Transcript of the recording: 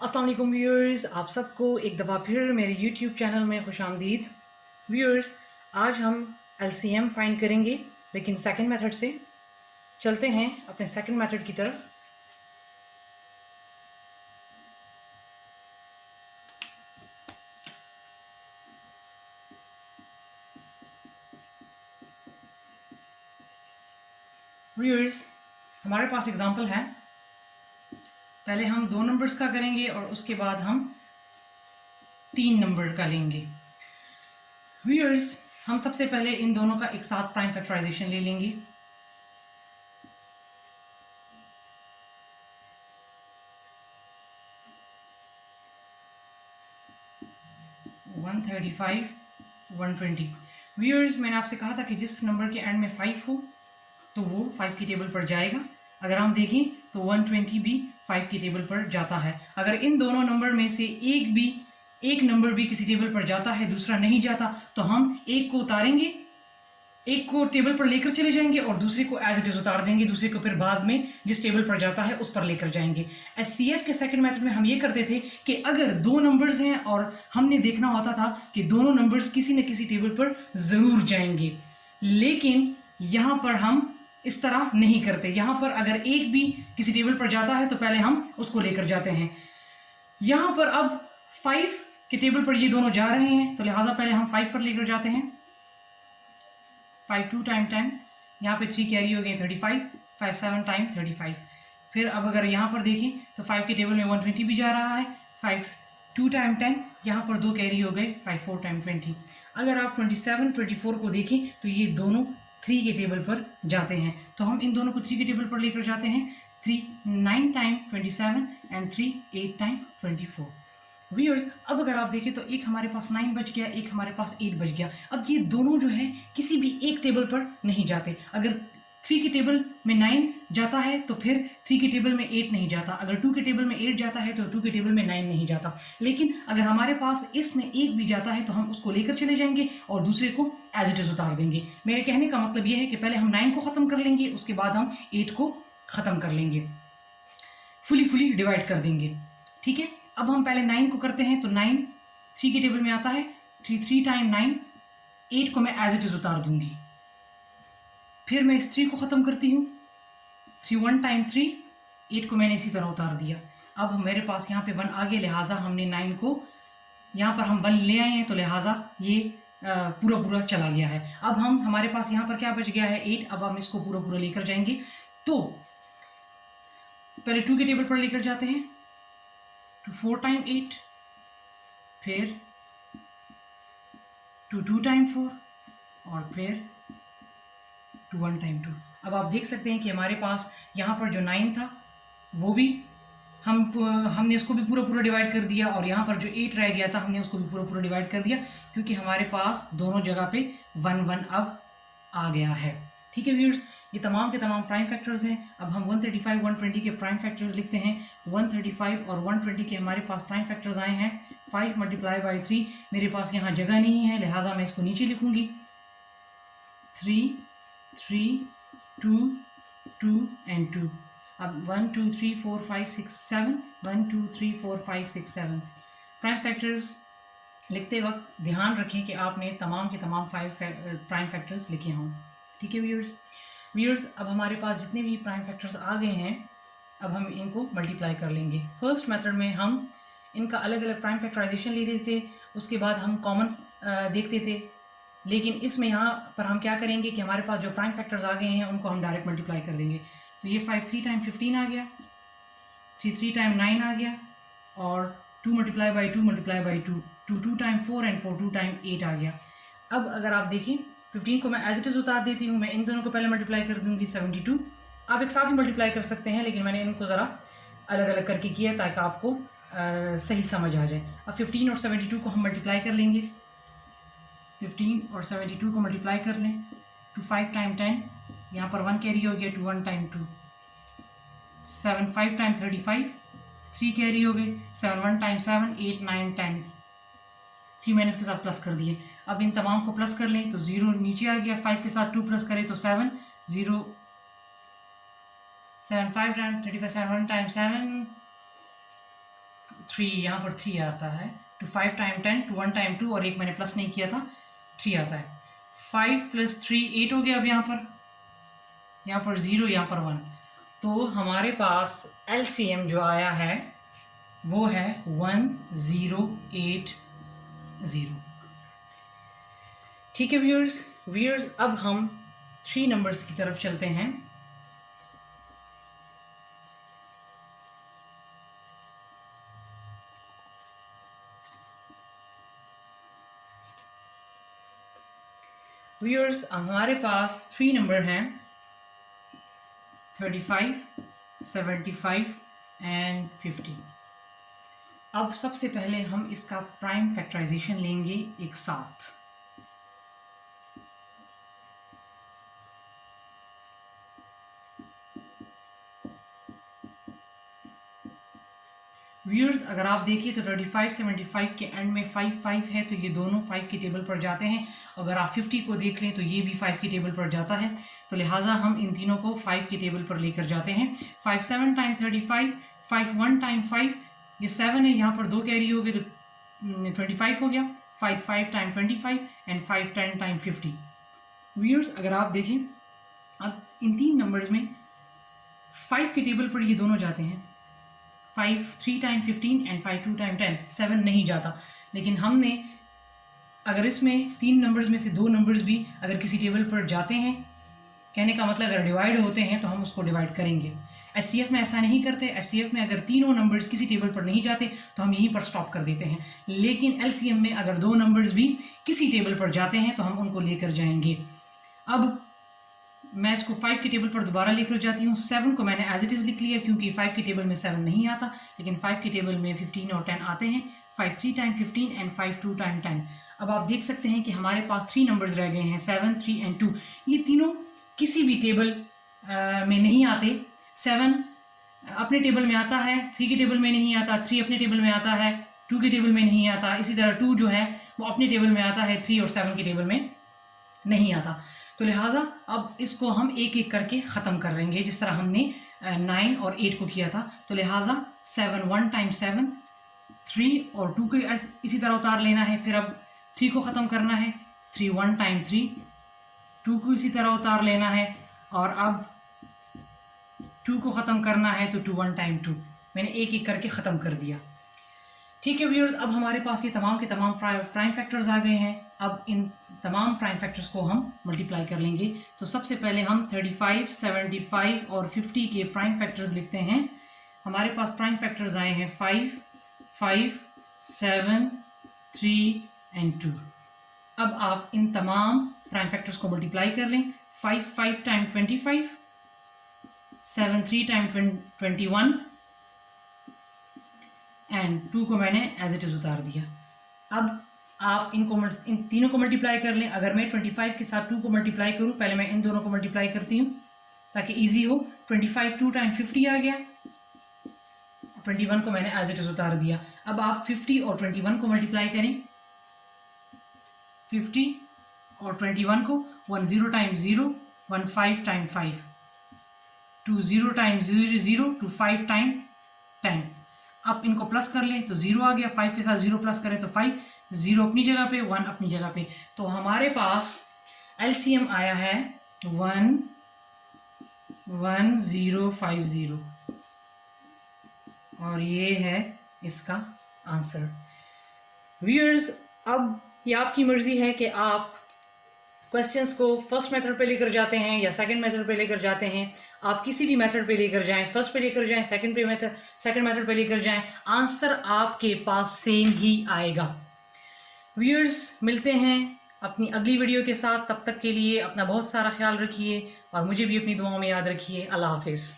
अस्सलाम वालेकुम व्यूअर्स, आप सबको एक दफ़ा फिर मेरे यूट्यूब चैनल में खुशामदीद। व्यूअर्स, आज हम एलसीएम फाइंड करेंगे लेकिन सेकंड मेथड से। चलते हैं अपने सेकंड मेथड की तरफ। व्यूअर्स, हमारे पास एग्जांपल है। पहले हम 2 नंबर्स का करेंगे और उसके बाद हम 3 नंबर का लेंगे। व्यूअर्स, हम सबसे पहले इन दोनों का एक साथ प्राइम फैक्टराइजेशन ले लेंगे। वन 120। व्यूअर्स, मैंने आपसे कहा था कि जिस नंबर के एंड में 5 हो तो वो 5 की टेबल पर जाएगा। अगर हम देखें तो 120 भी 5 की टेबल पर जाता है। अगर इन दोनों नंबर में से एक नंबर भी किसी टेबल पर जाता है, दूसरा नहीं जाता, तो हम एक को उतारेंगे, एक को टेबल पर लेकर चले जाएंगे और दूसरे को एज इट इज उतार देंगे। दूसरे को फिर बाद में जिस टेबल पर जाता है उस पर लेकर जाएंगे। एचसीएफ के सेकंड मेथड में हम ये करते थे कि अगर 2 नंबर्स हैं और हमने देखना होता था कि दोनों नंबर्स किसी न किसी टेबल पर ज़रूर जाएंगे, लेकिन यहाँ पर हम इस तरह नहीं करते। यहाँ पर अगर एक भी किसी टेबल पर जाता है तो पहले हम उसको लेकर जाते हैं। यहाँ पर अब 5 के टेबल पर ये दोनों जा रहे हैं, तो लिहाजा पहले हम 5 पर लेकर जाते हैं। 5 2 टाइम 10, यहाँ पे 3 कैरी हो गए 35, 5 7 टाइम 35। फिर अब अगर यहाँ पर देखें तो 5 के टेबल में 120 भी जा रहा है। 5 2 टाइम 10, यहाँ पर 2 कैरी हो गए 5 4 टाइम 20। अगर आप 27 24 को देखें तो ये दोनों 3 के टेबल पर जाते हैं, तो हम इन दोनों को 3 के टेबल पर लेकर जाते हैं। 3 9 टाइम 27 एंड 3 8 टाइम 24। व्यूअर्स, अब अगर आप देखें तो एक हमारे पास 9 बच गया, एक हमारे पास 8 बच गया। अब ये दोनों जो है किसी भी एक टेबल पर नहीं जाते। अगर 3 के टेबल में 9 जाता है तो फिर 3 के टेबल में 8 नहीं जाता। अगर 2 के टेबल में 8 जाता है तो 2 के टेबल में 9 नहीं जाता। लेकिन अगर हमारे पास इसमें एक भी जाता है तो हम उसको लेकर चले जाएंगे और दूसरे को एज इट इज उतार देंगे। मेरे कहने का मतलब ये है कि पहले हम 9 को ख़त्म कर लेंगे, उसके बाद हम 8 को ख़त्म कर लेंगे, फुली डिवाइड कर देंगे। ठीक है, अब हम पहले 9 को करते हैं, तो 9 3 के टेबल में आता है। 3 3 टाइम 9, 8 को मैं एज इट इज उतार दूंगी। फिर मैं इस 3 को ख़त्म करती हूँ। 3 1 टाइम 3, 8 को मैंने इसी तरह उतार दिया। अब मेरे पास यहाँ पे 1 आ गया, लिहाजा हमने 9 को यहाँ पर हम 1 ले आए हैं, तो लिहाजा ये पूरा चला गया है। अब हमारे पास यहाँ पर क्या बच गया है 8। अब हम इसको पूरा लेकर जाएंगे, तो पहले 2 के टेबल पर लेकर जाते हैं। 4 टाइम 8, फिर 2 टाइम 4 और फिर 1 टाइम 2। अब आप देख सकते हैं कि हमारे पास यहाँ पर जो 9 था वो भी हमने उसको भी पूरा डिवाइड कर दिया, और यहाँ पर जो 8 रह गया था हमने उसको भी पूरा डिवाइड कर दिया, क्योंकि हमारे पास दोनों जगह पे 1 1 अब आ गया है। ठीक है व्यूअर्स, ये तमाम के तमाम प्राइम फैक्टर्स हैं। अब हम 135 120 के प्राइम फैक्टर्स लिखते हैं। 135 और 120 के हमारे पास प्राइम फैक्टर्स आए हैं 5 मल्टीप्लाई बाई 3। मेरे पास यहाँ जगह नहीं है, लिहाजा मैं इसको नीचे लिखूंगी। 3 3 2 2 एंड 2। अब 1 2 3 4 5 6 7, 1 2 3 4 5 6 7। प्राइम फैक्टर्स लिखते वक्त ध्यान रखें कि आपने तमाम के तमाम 5 प्राइम फैक्टर्स लिखे हों। ठीक है व्यूअर्स, अब हमारे पास जितने भी प्राइम फैक्टर्स आ गए हैं, अब हम इनको मल्टीप्लाई कर लेंगे। फर्स्ट मेथड में हम इनका अलग अलग प्राइम फैक्टराइजेशन ले लेते, उसके बाद हम कॉमन देखते थे। लेकिन इसमें यहाँ पर हम क्या करेंगे कि हमारे पास जो प्राइम फैक्टर्स आ गए हैं उनको हम डायरेक्ट मल्टीप्लाई कर देंगे। तो ये 5 3 टाइम 15 आ गया, 3 3 टाइम 9 आ गया, और 2 multiply by 2 multiply by 2 2 2 time 4 and 4 2 time 8 आ गया। अब अगर आप देखें 15 को मैं एज इट इज उतार देती हूँ। मैं इन दोनों को पहले मल्टीप्लाई कर दूंगी 72। आप एक साथ ही मल्टीप्लाई कर सकते हैं, लेकिन मैंने इनको ज़रा अलग अलग करके किया ताकि आपको सही समझ आ जाए। अब 15 और 72 को हम मल्टीप्लाई कर लेंगे। 15 और 72 को मल्टीप्लाई कर लें तो 5 टाइम 10, यहाँ पर 1 कैरी हो गया, 2 1 टाइम 2। 7 5 टाइम 35, 3 कैरी हो गए, 7 1 टाइम 7 8 9 10। 3 मैंने इसके साथ प्लस कर दिए। अब इन तमाम को प्लस कर लें तो 0 नीचे आ गया। 5 के साथ 2 प्लस करें तो 7 0 7 5 टाइम 35, 7 1 टाइम 7 3, यहाँ पर 3 आता है, टू 5 टाइम 10, टू 1 टाइम 2, और एक मैंने प्लस नहीं किया था, 3 आता है। 5 + 3 8 हो गया। अब यहाँ पर 0, यहाँ पर 1, तो हमारे पास LCM जो आया है वो है 1080। ठीक है व्यूअर्स, अब हम 3 नंबर्स की तरफ चलते हैं। व्यूअर्स, हमारे पास 3 नंबर हैं, 35, 75 एंड 50। अब सबसे पहले हम इसका प्राइम फैक्टराइजेशन लेंगे एक साथ। व्यूअर्स, अगर आप देखिए तो 35, 75 के एंड में 5, 5 है, तो ये दोनों 5 की टेबल पर जाते हैं। अगर आप 50 को देख लें तो ये भी 5 की टेबल पर जाता है, तो लिहाजा हम इन तीनों को 5 की टेबल पर लेकर जाते हैं। 5 7 टाइम 35, 5 1 टाइम 5, ये 7 है, यहाँ पर 2 कैरी हो गए तो 25 हो गया। 5 5 टाइम 25 एंड 5 10 टाइम 50। व्यूअर्स, अगर आप देखें अब इन 3 नंबर्स में 5 की टेबल पर ये दोनों जाते हैं। 5 3 टाइम 15 एंड 5 2 टाइम 10, 7 नहीं जाता। लेकिन हमने अगर इसमें 3 नंबर्स में से 2 नंबर्स भी अगर किसी टेबल पर जाते हैं, कहने का मतलब अगर डिवाइड होते हैं तो हम उसको डिवाइड करेंगे। SCF में ऐसा नहीं करते। SCF में अगर तीनों नंबर्स किसी टेबल पर नहीं जाते तो हम यहीं पर स्टॉप कर देते हैं। लेकिन LCM में अगर 2 नंबर्स भी किसी टेबल पर जाते हैं तो हम उनको लेकर जाएंगे। अब मैं इसको 5 की टेबल पर दोबारा लेकर जाती हूँ। 7 को मैंने एज इट इज़ लिख लिया क्योंकि 5 की टेबल में 7 नहीं आता, लेकिन 5 की टेबल में 15 और 10 आते हैं। 5 3 टाइम 15 एंड 5 2 टाइम 10। अब आप देख सकते हैं कि हमारे पास 3 नंबर्स रह गए हैं, 7 3 एंड 2। ये तीनों किसी भी टेबल में नहीं आते। 7 अपने टेबल में आता है, 3 की टेबल में नहीं आता, 3 अपने टेबल में आता है, 2 की टेबल में नहीं आता। इसी तरह 2 जो है वो अपने टेबल में आता है, 3 और 7 की टेबल में नहीं आता। तो लिहाजा अब इसको हम एक एक करके ख़त्म कर लेंगे, जिस तरह हमने 9 और 8 को किया था। तो लिहाजा 7 1 टाइम 7, 3 और 2 को इसी तरह उतार लेना है। फिर अब 3 को ख़त्म करना है, 3 1 टाइम 3, 2 को इसी तरह उतार लेना है, और अब 2 को ख़त्म करना है तो 2 1 टाइम 2। मैंने एक एक करके ख़त्म कर दिया। ठीक है व्यूअर्स, अब हमारे पास ये तमाम के तमाम प्राइम फैक्टर्स आ गए हैं। अब इन तमाम प्राइम फैक्टर्स को हम मल्टीप्लाई कर लेंगे। तो सबसे पहले हम 35, 75 और 50 के प्राइम फैक्टर्स लिखते हैं। हमारे पास प्राइम फैक्टर्स आए हैं 5, 5, 7, 3 एंड 2। अब आप इन तमाम प्राइम फैक्टर्स को मल्टीप्लाई कर लें। 5 5 टाइम 25, 7 3 टाइम 21 एंड 2 को मैंने एज इट इज़ उतार दिया। अब आप इन तीनों को मल्टीप्लाई कर लें। अगर मैं 25 के साथ 2 को मल्टीप्लाई करूं, पहले मैं इन दोनों को मल्टीप्लाई करती हूं ताकि इजी हो। 25 2 टाइम 50 आ गया, 21 को मैंने एज इट इज़ उतार दिया। अब आप 50 और 21 को मल्टीप्लाई करें। 50 और 21 को 10 टाइम 0, 15 टाइम 5, 20 टाइम 0 0, 25 टाइम 10। अब इनको प्लस कर लें तो 0 आ गया। 5 के साथ 0 प्लस करें तो 5, 0 अपनी जगह पे, 1 अपनी जगह पे। तो हमारे पास LCM आया है 11050 और ये है इसका आंसर। व्यूअर्स, अब ये आपकी मर्ज़ी है कि आप क्वेश्चंस को फर्स्ट मेथड पे लेकर जाते हैं या सेकंड मेथड पे लेकर जाते हैं। आप किसी भी मेथड पे लेकर जाएं, फर्स्ट पे लेकर जाएं, सेकंड मेथड पे लेकर जाएं, आंसर आपके पास सेम ही आएगा। व्यूअर्स, मिलते हैं अपनी अगली वीडियो के साथ। तब तक के लिए अपना बहुत सारा ख्याल रखिए और मुझे भी अपनी दुआओं में याद रखिए। अल्लाह हाफिज़।